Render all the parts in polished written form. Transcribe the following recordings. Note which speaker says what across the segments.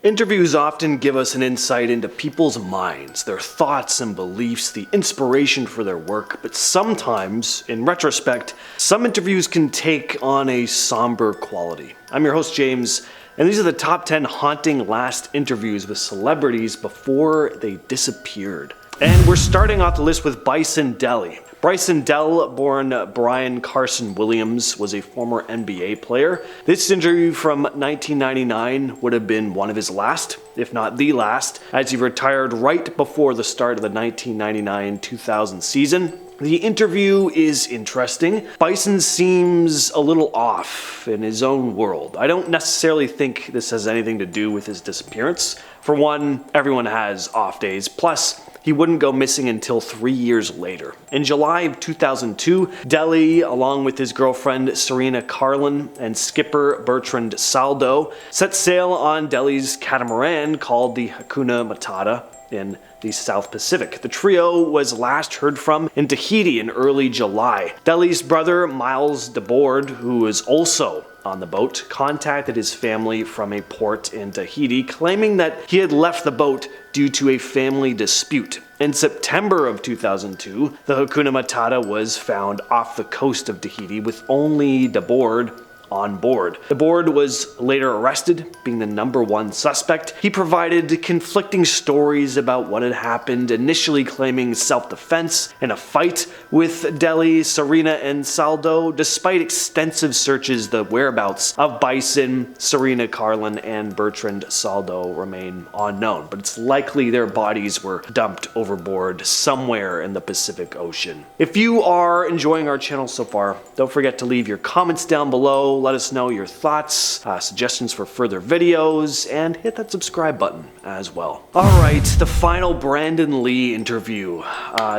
Speaker 1: Interviews often give us an insight into people's minds, their thoughts and beliefs, the inspiration for their work, but sometimes, in retrospect, some interviews can take on a somber quality. I'm your host, James, and these are the top 10 haunting last interviews with celebrities before they disappeared. And we're starting off the list with Bison Dele. Bison Dele, born Brian Carson Williams, was a former NBA player. This interview from 1999 would have been one of his last, if not the last, as he retired right before the start of the 1999-2000 season. The interview is interesting. Bison seems a little off in his own world. I don't necessarily think this has anything to do with his disappearance. For one, everyone has off days. Plus, he wouldn't go missing until 3 years later. In July of 2002, Dele, along with his girlfriend Serena Carlin and skipper Bertrand Saldo, set sail on Dele's catamaran called the Hakuna Matata in the South Pacific. The trio was last heard from in Tahiti in early July. Dele's brother, Miles DeBoard, who was also on the boat, contacted his family from a port in Tahiti, claiming that he had left the boat due to a family dispute. In September of 2002, the Hakuna Matata was found off the coast of Tahiti with only DeBoard on board. DeBoard was later arrested, being the #1 suspect. He provided conflicting stories about what had happened, initially claiming self-defense in a fight with Dele, Serena, and Saldo. Despite extensive searches, the whereabouts of Bison, Serena Carlin, and Bertrand Saldo remain unknown, but it's likely their bodies were dumped overboard somewhere in the Pacific Ocean. If you are enjoying our channel so far, don't forget to leave your comments down below. Let us know your thoughts, suggestions for further videos, and hit that subscribe button as well. Alright, the final Brandon Lee interview.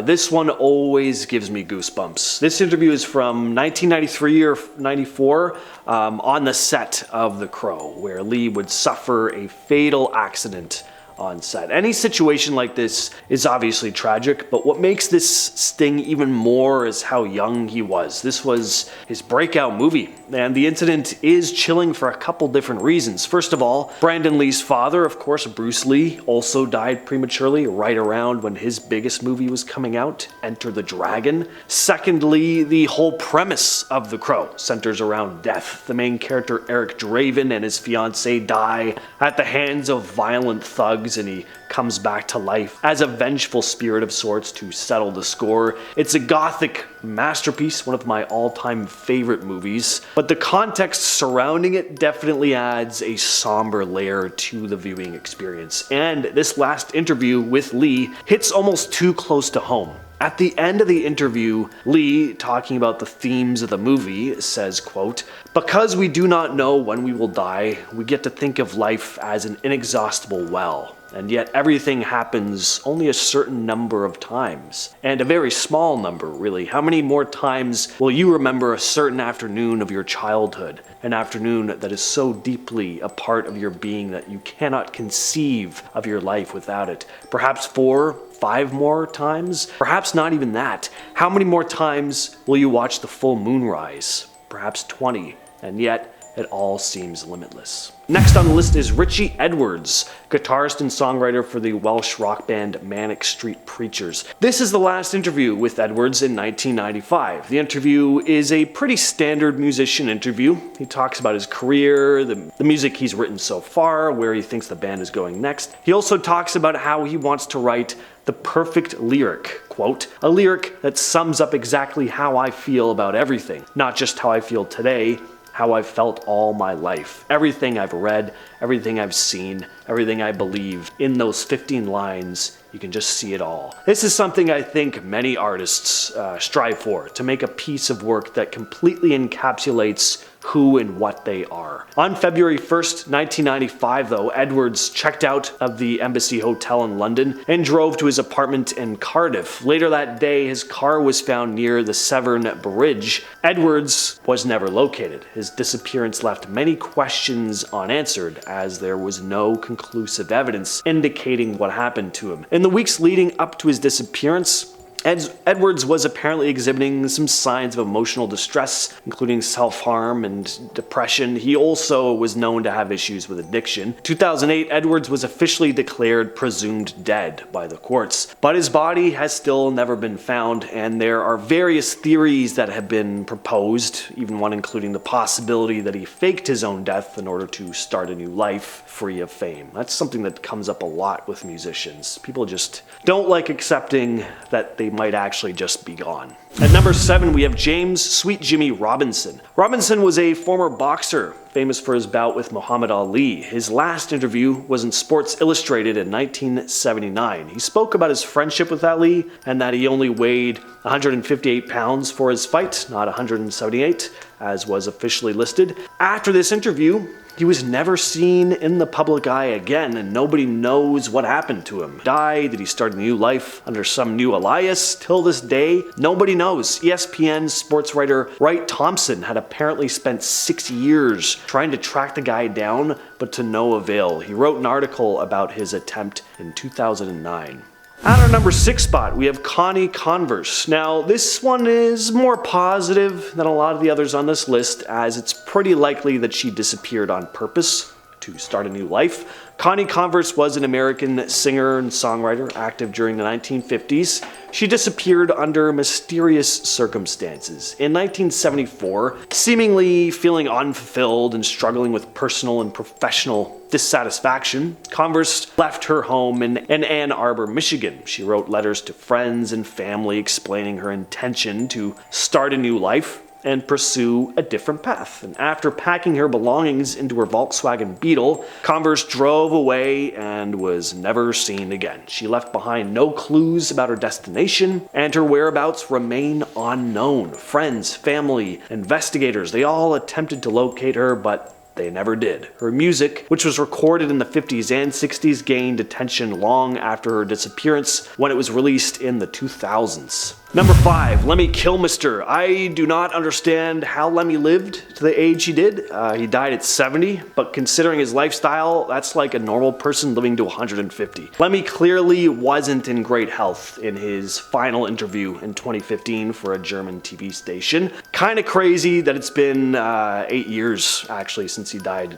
Speaker 1: This one always gives me goosebumps. This interview is from 1993 or 94 on the set of The Crow, where Lee would suffer a fatal accident on set. Any situation like this is obviously tragic, but what makes this sting even more is how young he was. This was his breakout movie, and the incident is chilling for a couple different reasons. First of all, Brandon Lee's father, of course, Bruce Lee, also died prematurely right around when his biggest movie was coming out, Enter the Dragon. Secondly, the whole premise of The Crow centers around death. The main character, Eric Draven, and his fiancée die at the hands of violent thugs, and he comes back to life as a vengeful spirit of sorts to settle the score. It's a gothic masterpiece, one of my all-time favorite movies, but the context surrounding it definitely adds a somber layer to the viewing experience. And this last interview with Lee hits almost too close to home. At the end of the interview, Lee, talking about the themes of the movie, says, quote, "Because we do not know when we will die, we get to think of life as an inexhaustible well. And yet everything happens only a certain number of times. And a very small number, really. How many more times will you remember a certain afternoon of your childhood? An afternoon that is so deeply a part of your being that you cannot conceive of your life without it. Perhaps 4, 5 more times? Perhaps not even that. How many more times will you watch the full moon rise? Perhaps 20. And yet it all seems limitless." Next on the list is Richie Edwards, guitarist and songwriter for the Welsh rock band Manic Street Preachers. This is the last interview with Edwards in 1995. The interview is a pretty standard musician interview. He talks about his career, the music he's written so far, where he thinks the band is going next. He also talks about how he wants to write the perfect lyric, quote, "A lyric that sums up exactly how I feel about everything, not just how I feel today, how I've felt all my life. Everything I've read, everything I've seen, everything I believe. In those 15 lines, you can just see it all." This is something I think many artists strive for, to make a piece of work that completely encapsulates who and what they are. On February 1st, 1995, though, Edwards checked out of the Embassy Hotel in London and drove to his apartment in Cardiff. Later that day, his car was found near the Severn Bridge. Edwards was never located. His disappearance left many questions unanswered, as there was no conclusive evidence indicating what happened to him. In the weeks leading up to his disappearance, Edwards was apparently exhibiting some signs of emotional distress, including self-harm and depression. He also was known to have issues with addiction. In 2008, Edwards was officially declared presumed dead by the courts, but his body has still never been found, and there are various theories that have been proposed, even one including the possibility that he faked his own death in order to start a new life free of fame. That's something that comes up a lot with musicians. People just don't like accepting that they might actually just be gone. At number 7, we have James Sweet Jimmy Robinson. Robinson was a former boxer, famous for his bout with Muhammad Ali. His last interview was in Sports Illustrated in 1979. He spoke about his friendship with Ali and that he only weighed 158 pounds for his fight, not 178, as was officially listed. After this interview, he was never seen in the public eye again, and nobody knows what happened to him. Died? Did he start a new life under some new alias? Till this day, nobody knows. ESPN sports writer Wright Thompson had apparently spent 6 years trying to track the guy down, but to no avail. He wrote an article about his attempt in 2009. At our number 6 spot, we have Connie Converse. Now, this one is more positive than a lot of the others on this list, as it's pretty likely that she disappeared on purpose to start a new life. Connie Converse was an American singer and songwriter active during the 1950s. She disappeared under mysterious circumstances. In 1974, seemingly feeling unfulfilled and struggling with personal and professional dissatisfaction, Converse left her home in Ann Arbor, Michigan. She wrote letters to friends and family explaining her intention to start a new life and pursue a different path. And after packing her belongings into her Volkswagen Beetle, Converse drove away and was never seen again. She left behind no clues about her destination, and her whereabouts remain unknown. Friends, family, investigators, they all attempted to locate her, but they never did. Her music, which was recorded in the 50s and 60s, gained attention long after her disappearance when it was released in the 2000s. Number 5, Lemmy Kilmister. I do not understand how Lemmy lived to the age he did. He died at 70, but considering his lifestyle, that's like a normal person living to 150. Lemmy clearly wasn't in great health in his final interview in 2015 for a German TV station. Kinda crazy that it's been 8 years, actually, since he died.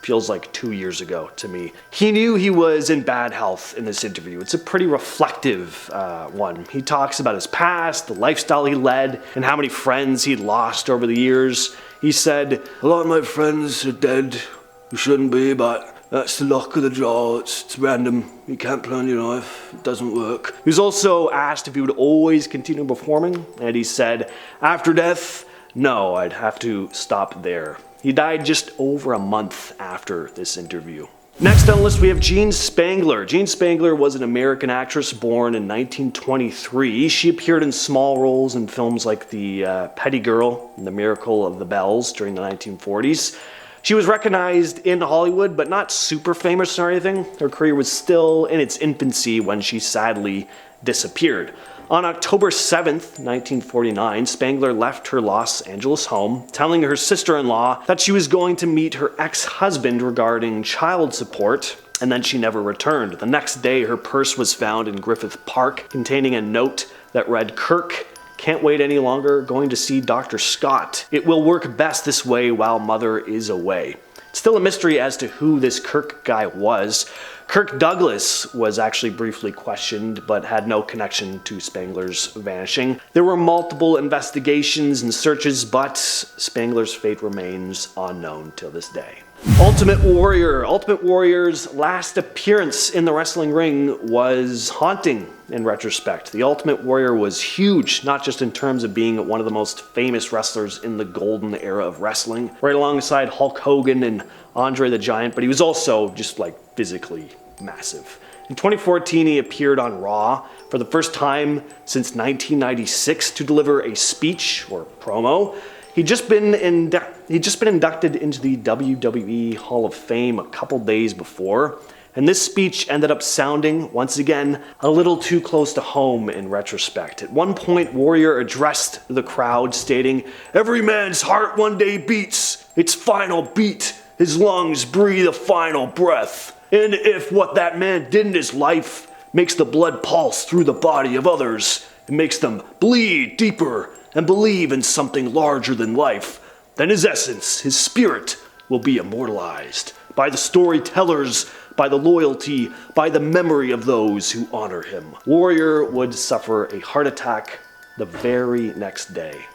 Speaker 1: Feels like 2 years ago to me. He knew he was in bad health in this interview. It's a pretty reflective one. He talks about his past, the lifestyle he led, and how many friends he'd lost over the years. He said, "A lot of my friends are dead who shouldn't be, but that's the luck of the draw. It's random. You can't plan your life. It doesn't work." He was also asked if he would always continue performing, and he said, "After death, no, I'd have to stop there." He died just over a month after this interview. Next on the list, we have Jean Spangler. Jean Spangler was an American actress born in 1923. She appeared in small roles in films like The Petty Girl and The Miracle of the Bells during the 1940s. She was recognized in Hollywood, but not super famous or anything. Her career was still in its infancy when she sadly disappeared. On October 7th, 1949, Spangler left her Los Angeles home, telling her sister-in-law that she was going to meet her ex-husband regarding child support, and then she never returned. The next day, her purse was found in Griffith Park, containing a note that read, "Kirk, can't wait any longer, going to see Dr. Scott. It will work best this way while Mother is away." It's still a mystery as to who this Kirk guy was. Kirk Douglas was actually briefly questioned, but had no connection to Spangler's vanishing. There were multiple investigations and searches, but Spangler's fate remains unknown till this day. Ultimate Warrior. Ultimate Warrior's last appearance in the wrestling ring was haunting in retrospect. The Ultimate Warrior was huge, not just in terms of being one of the most famous wrestlers in the golden era of wrestling, right alongside Hulk Hogan and Andre the Giant, but he was also just like physically massive. In 2014, he appeared on Raw for the first time since 1996 to deliver a speech or promo. He'd just been inducted into the WWE Hall of Fame a couple days before, and this speech ended up sounding, once again, a little too close to home in retrospect. At one point, Warrior addressed the crowd, stating, "Every man's heart one day beats its final beat. His lungs breathe a final breath. And if what that man did in his life makes the blood pulse through the body of others, It makes them bleed deeper and believe in something larger than life. Then his essence, his spirit, will be immortalized by the storytellers, by the loyalty, by the memory of those who honor him. Warrior would suffer a heart attack the very next day.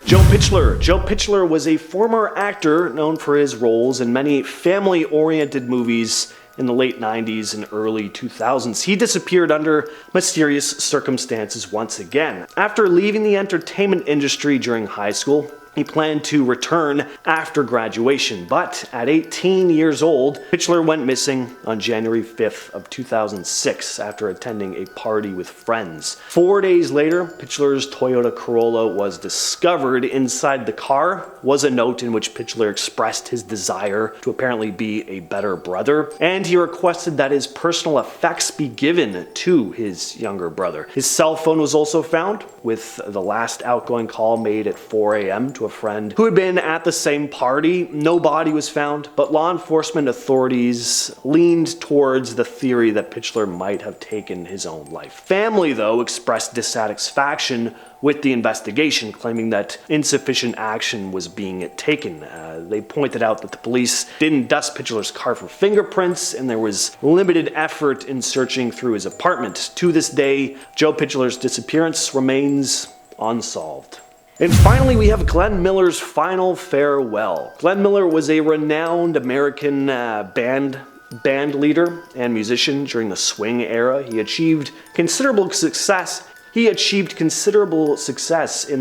Speaker 1: Joe Pichler. Joe Pichler was a former actor known for his roles in many family-oriented movies in the late 90s and early 2000s. He disappeared under mysterious circumstances once again. After leaving the entertainment industry during high school, he planned to return after graduation, but at 18 years old, Pichler went missing on January 5th of 2006 after attending a party with friends. 4 days later, Pichler's Toyota Corolla was discovered. Inside the car was a note in which Pichler expressed his desire to apparently be a better brother, and he requested that his personal effects be given to his younger brother. His cell phone was also found, with the last outgoing call made at 4 a.m. to a friend who had been at the same party. No body was found, but law enforcement authorities leaned towards the theory that Pichler might have taken his own life. Family, though, expressed dissatisfaction with the investigation, claiming that insufficient action was being taken. They pointed out that the police didn't dust Pichler's car for fingerprints, and there was limited effort in searching through his apartment. To this day, Joe Pichler's disappearance remains unsolved. And finally, we have Glenn Miller's final farewell. Glenn Miller was a renowned American band leader and musician during the swing era. He achieved considerable success in the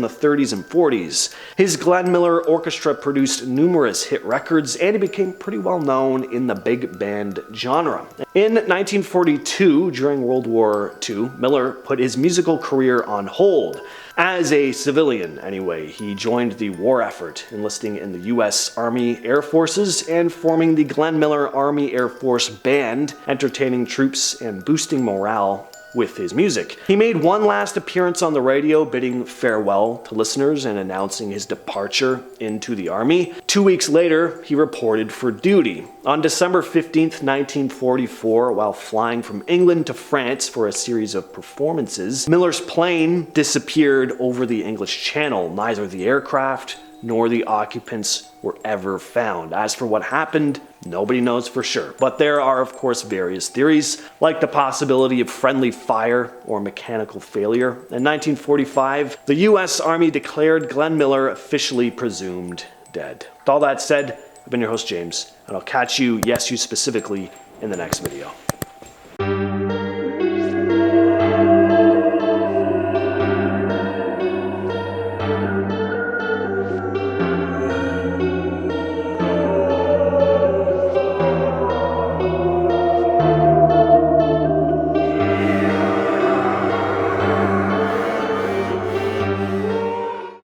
Speaker 1: 30s and 40s. His Glenn Miller Orchestra produced numerous hit records, and he became pretty well known in the big band genre. In 1942, during World War II, Miller put his musical career on hold. As a civilian, anyway, he joined the war effort, enlisting in the U.S. Army Air Forces and forming the Glenn Miller Army Air Force Band, entertaining troops and boosting morale with his music. He made one last appearance on the radio, bidding farewell to listeners and announcing his departure into the Army. 2 weeks later, he reported for duty. On December 15th, 1944, while flying from England to France for a series of performances, Miller's plane disappeared over the English Channel. Neither the aircraft nor the occupants were ever found. As for what happened, nobody knows for sure. But there are, of course, various theories, like the possibility of friendly fire or mechanical failure. In 1945, the U.S. Army declared Glenn Miller officially presumed dead. With all that said, I've been your host, James, and I'll catch you, yes, you specifically, in the next video.